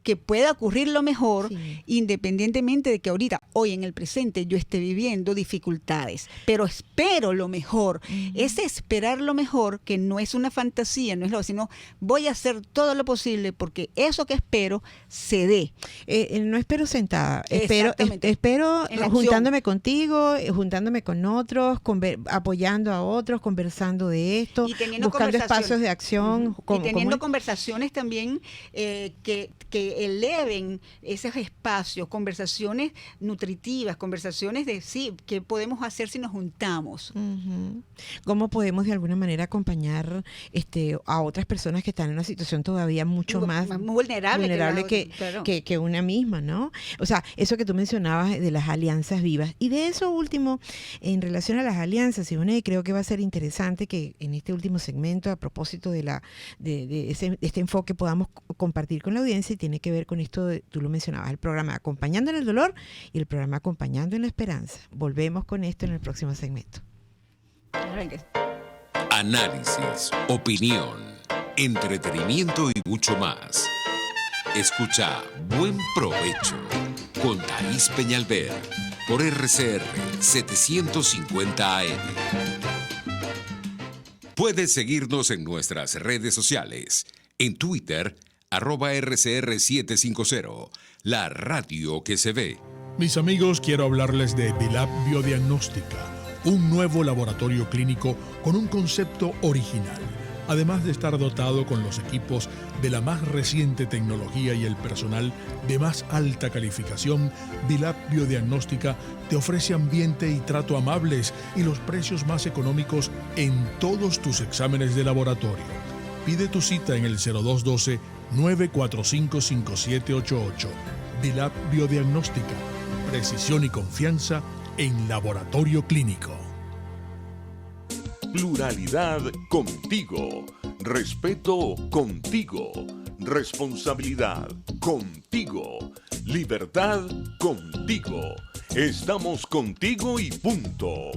que pueda ocurrir lo mejor, independientemente de que ahorita, hoy en el presente, yo esté viviendo dificultades, pero espero lo mejor. Ese esperar lo mejor, que no es una fantasía, no es lo, sino voy a hacer todo lo posible porque eso que espero se dé. No espero sentada, espero juntándome contigo, juntándome con otros, apoyando a otros, conversando de esto, buscando espacios de acción. Y teniendo conversaciones también que eleven esos espacios, conversaciones nutritivas, nutritivas, conversaciones de sí, ¿qué podemos hacer si nos juntamos? Ujú. ¿Cómo podemos de alguna manera acompañar a otras personas que están en una situación todavía mucho más vulnerable claro. que una misma, ¿no? O sea, eso que tú mencionabas de las alianzas vivas. Y de eso último, en relación a las alianzas, Ivonne, creo que va a ser interesante que en este último segmento, a propósito de este enfoque, podamos compartir con la audiencia, y tiene que ver con esto, tú lo mencionabas, el programa Acompañando en el Dolor y el programa Acompañando en la Esperanza. Volvemos con esto en el próximo segmento. Análisis, opinión, entretenimiento y mucho más. Escucha Buen Provecho con Thaís Peñalver por RCR 750 AM. Puedes seguirnos en nuestras redes sociales. En Twitter, @RCR750, la radio que se ve. Mis amigos, quiero hablarles de Vilap Biodiagnóstica, un nuevo laboratorio clínico con un concepto original. Además de estar dotado con los equipos de la más reciente tecnología y el personal de más alta calificación, Vilap Biodiagnóstica te ofrece ambiente y trato amables y los precios más económicos en todos tus exámenes de laboratorio. Pide tu cita en el 0212-945-5788. Vilap Biodiagnóstica, precisión y confianza en laboratorio clínico. Pluralidad contigo. Respeto contigo. Responsabilidad contigo. Libertad contigo. Estamos contigo y punto.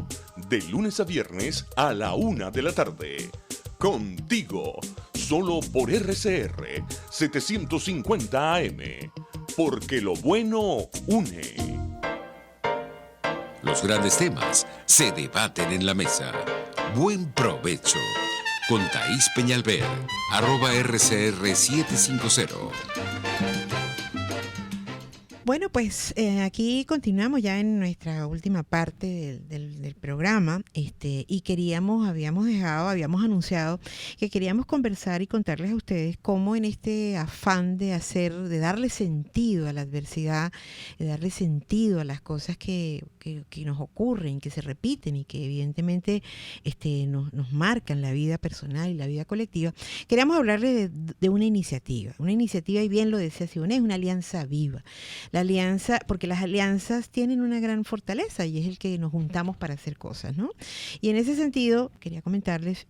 De lunes a viernes a la 1 de la tarde. Contigo. Solo por RCR 750 AM. Porque lo bueno une. Los grandes temas se debaten en la mesa. Buen provecho con Thaís Peñalver, @RCR750. Bueno, pues aquí continuamos ya en nuestra última parte del programa, y habíamos anunciado que queríamos conversar y contarles a ustedes cómo en este afán de darle sentido a la adversidad, de darle sentido a las cosas que nos ocurren, que se repiten y que evidentemente nos marcan la vida personal y la vida colectiva, queríamos hablarles de una iniciativa, y bien lo decía Ivonne, es una alianza viva. La alianza, porque las alianzas tienen una gran fortaleza y es el que nos juntamos para hacer cosas, ¿no? Y en ese sentido, quería comentarles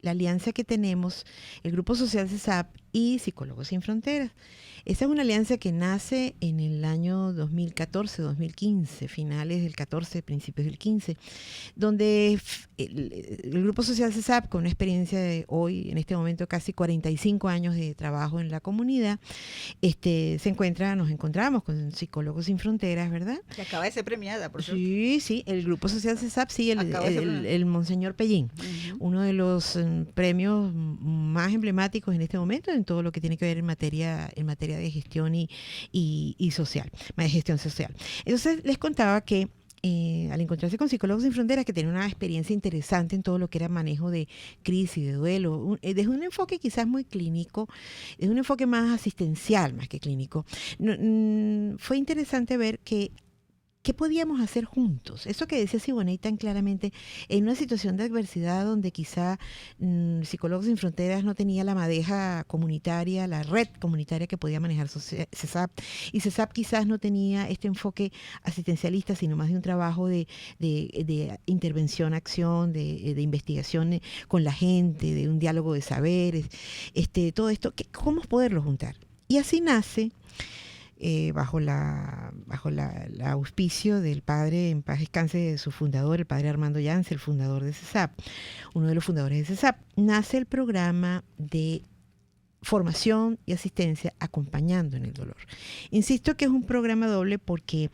la alianza que tenemos, el Grupo Social CESAP y Psicólogos Sin Fronteras. Esa es una alianza que nace en el año 2014-2015, finales del 14, principios del 15, donde el Grupo Social CESAP, con una experiencia de hoy, en este momento, casi 45 años de trabajo en la comunidad, nos encontramos con Psicólogos Sin Fronteras, ¿verdad? Que acaba de ser premiada, por cierto. Sí, el Grupo Social CESAP, sí, el Monseñor Pellín, uno de los premios más emblemáticos en este momento en todo lo que tiene que ver en materia de gestión y social, de gestión social. Entonces les contaba que al encontrarse con Psicólogos Sin Fronteras, que tiene una experiencia interesante en todo lo que era manejo de crisis, de duelo, desde un enfoque quizás muy clínico, desde un enfoque más asistencial más que clínico, fue interesante ver ¿qué podíamos hacer juntos? Eso que decía Ivonne tan claramente, en una situación de adversidad donde quizá Psicólogos Sin Fronteras no tenía la madeja comunitaria, la red comunitaria que podía manejar CESAP, y CESAP quizás no tenía este enfoque asistencialista, sino más de un trabajo de intervención, acción, de investigación con la gente, de un diálogo de saberes, todo esto, ¿cómo poderlo juntar? Y así nace, bajo la auspicio del padre, en paz descanse, de su fundador, el padre Armando Yance, el fundador de CESAP, uno de los fundadores de CESAP, nace el programa de formación y asistencia Acompañando en el Dolor. Insisto que es un programa doble porque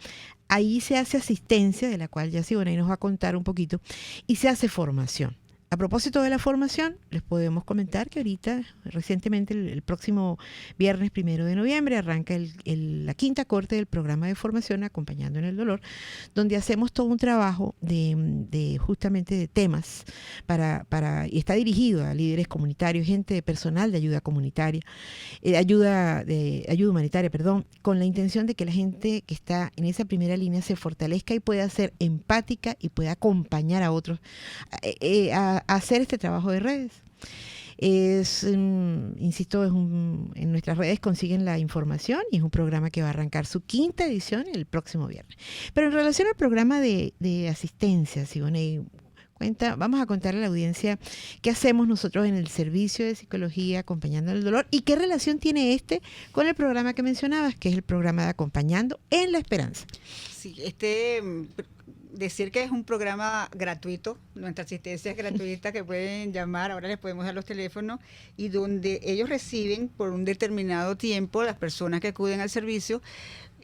ahí se hace asistencia, de la cual ya Ivonne nos va a contar un poquito, y se hace formación. A propósito de la formación, les podemos comentar que ahorita, recientemente, el próximo viernes 1 de noviembre, arranca la quinta corte del programa de formación Acompañando en el Dolor, donde hacemos todo un trabajo de justamente de temas y está dirigido a líderes comunitarios, gente de personal de ayuda comunitaria, ayuda humanitaria, con la intención de que la gente que está en esa primera línea se fortalezca y pueda ser empática y pueda acompañar a otros a hacer este trabajo de redes. Insisto, en nuestras redes consiguen la información y es un programa que va a arrancar su quinta edición el próximo viernes. Pero en relación al programa de asistencia, Siboney, vamos a contarle a la audiencia qué hacemos nosotros en el servicio de psicología Acompañando el Dolor y qué relación tiene con el programa que mencionabas, que es el programa de Acompañando en la Esperanza. Sí, decir que es un programa gratuito, nuestra asistencia es gratuita, que pueden llamar, ahora les podemos dar los teléfonos, y donde ellos reciben por un determinado tiempo, las personas que acuden al servicio,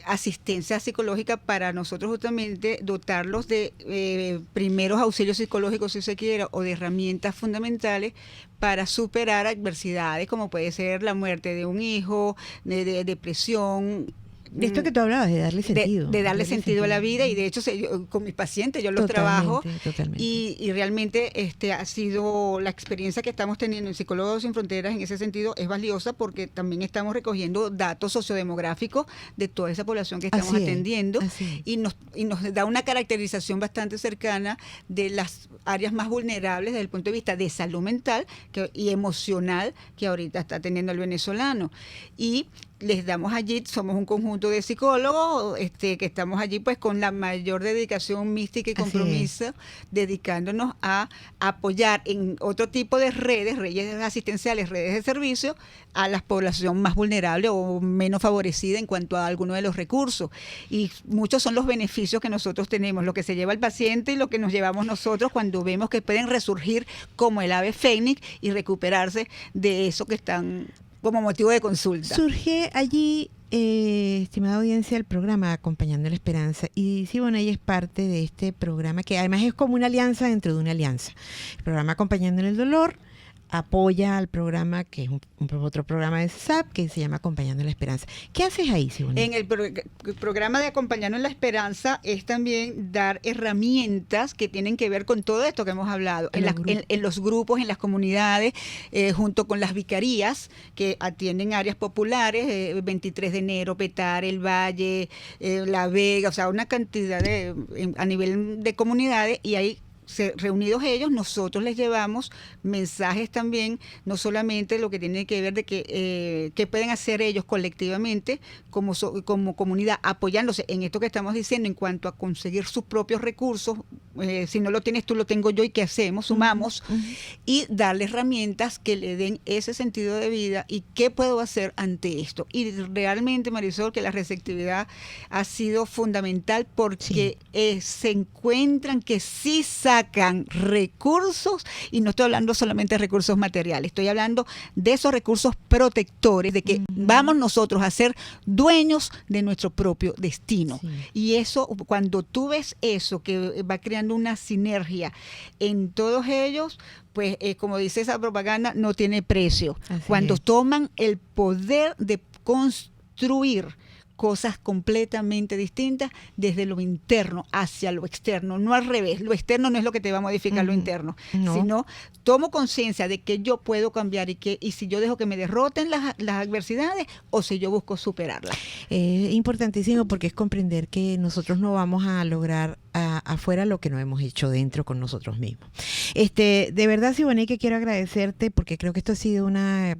asistencia psicológica para nosotros justamente dotarlos de primeros auxilios psicológicos, si se quiere, o de herramientas fundamentales para superar adversidades, como puede ser la muerte de un hijo, de depresión. De esto que tú hablabas, de darle sentido. De darle sentido a la vida, y de hecho con mis pacientes yo los trabajo. Totalmente. Y realmente ha sido la experiencia que estamos teniendo en Psicólogos Sin Fronteras en ese sentido es valiosa, porque también estamos recogiendo datos sociodemográficos de toda esa población que estamos atendiendo, y nos da una caracterización bastante cercana de las áreas más vulnerables desde el punto de vista de salud mental y emocional que ahorita está teniendo el venezolano. Y les damos allí, somos un conjunto de psicólogos que estamos allí pues con la mayor dedicación mística y compromiso, dedicándonos a apoyar en otro tipo de redes asistenciales, redes de servicio, a la población más vulnerable o menos favorecida en cuanto a alguno de los recursos. Y muchos son los beneficios que nosotros tenemos, lo que se lleva el paciente y lo que nos llevamos nosotros cuando vemos que pueden resurgir como el ave fénix y recuperarse de eso que están como motivo de consulta. Surge allí, estimada audiencia, el programa Acompañando la Esperanza, y Siboney es parte de este programa, que además es como una alianza dentro de una alianza. El programa Acompañando en el Dolor apoya al programa, que es otro programa de SAP, que se llama Acompañando la Esperanza. ¿Qué haces ahí, Siboney? En el programa de Acompañando en la Esperanza es también dar herramientas que tienen que ver con todo esto que hemos hablado, en los grupos, en las comunidades, junto con las vicarías que atienden áreas populares, 23 de enero, Petare, El Valle, La Vega, o sea, una cantidad a nivel de comunidades, y ahí reunidos ellos, nosotros les llevamos mensajes también, no solamente lo que tiene que ver de qué pueden hacer ellos colectivamente como comunidad, apoyándose en esto que estamos diciendo en cuanto a conseguir sus propios recursos. Si no lo tienes tú, lo tengo yo, y ¿qué hacemos? Sumamos, y darle herramientas que le den ese sentido de vida y qué puedo hacer ante esto. Y realmente, Marisol, que la receptividad ha sido fundamental, porque se encuentran que sí sacan recursos, y no estoy hablando solamente de recursos materiales, estoy hablando de esos recursos protectores, de que vamos nosotros a ser dueños de nuestro propio destino. Y eso, cuando tú ves eso, que va creando una sinergia en todos ellos, pues como dice esa propaganda, no tiene precio. Cuando toman el poder de construir cosas completamente distintas desde lo interno hacia lo externo, no al revés. Lo externo no es lo que te va a modificar lo interno, sino tomo conciencia de que yo puedo cambiar y si yo dejo que me derroten las adversidades o si yo busco superarlas. Importantísimo, porque es comprender que nosotros no vamos a lograr afuera lo que no hemos hecho dentro con nosotros mismos. De verdad, Siboney, que quiero agradecerte, porque creo que esto ha sido una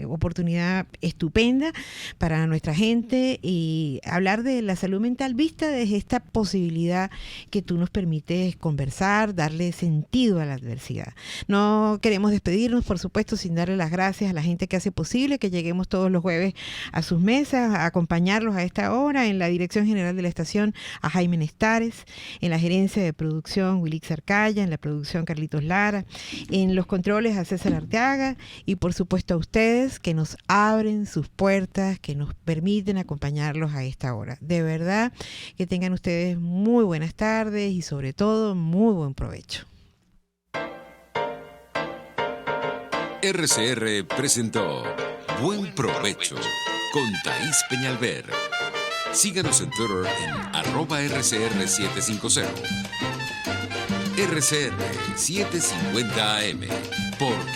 oportunidad estupenda para nuestra gente, y hablar de la salud mental vista desde esta posibilidad que tú nos permites conversar, darle sentido a la adversidad. No queremos despedirnos, por supuesto, sin darle las gracias a la gente que hace posible que lleguemos todos los jueves a sus mesas, a acompañarlos a esta hora. En la dirección general de la estación, a Jaime Nestares; en la gerencia de producción, Wilix Arcaya; en la producción, Carlitos Lara; en los controles, a César Arteaga; y por supuesto a ustedes, que nos abren sus puertas, que nos permiten acompañarlos a esta hora. De verdad, que tengan ustedes muy buenas tardes y sobre todo muy buen provecho. RCR presentó Buen Provecho con Thaís Peñalver. Síganos en Twitter en @RCR750. RCR 750 AM. Porque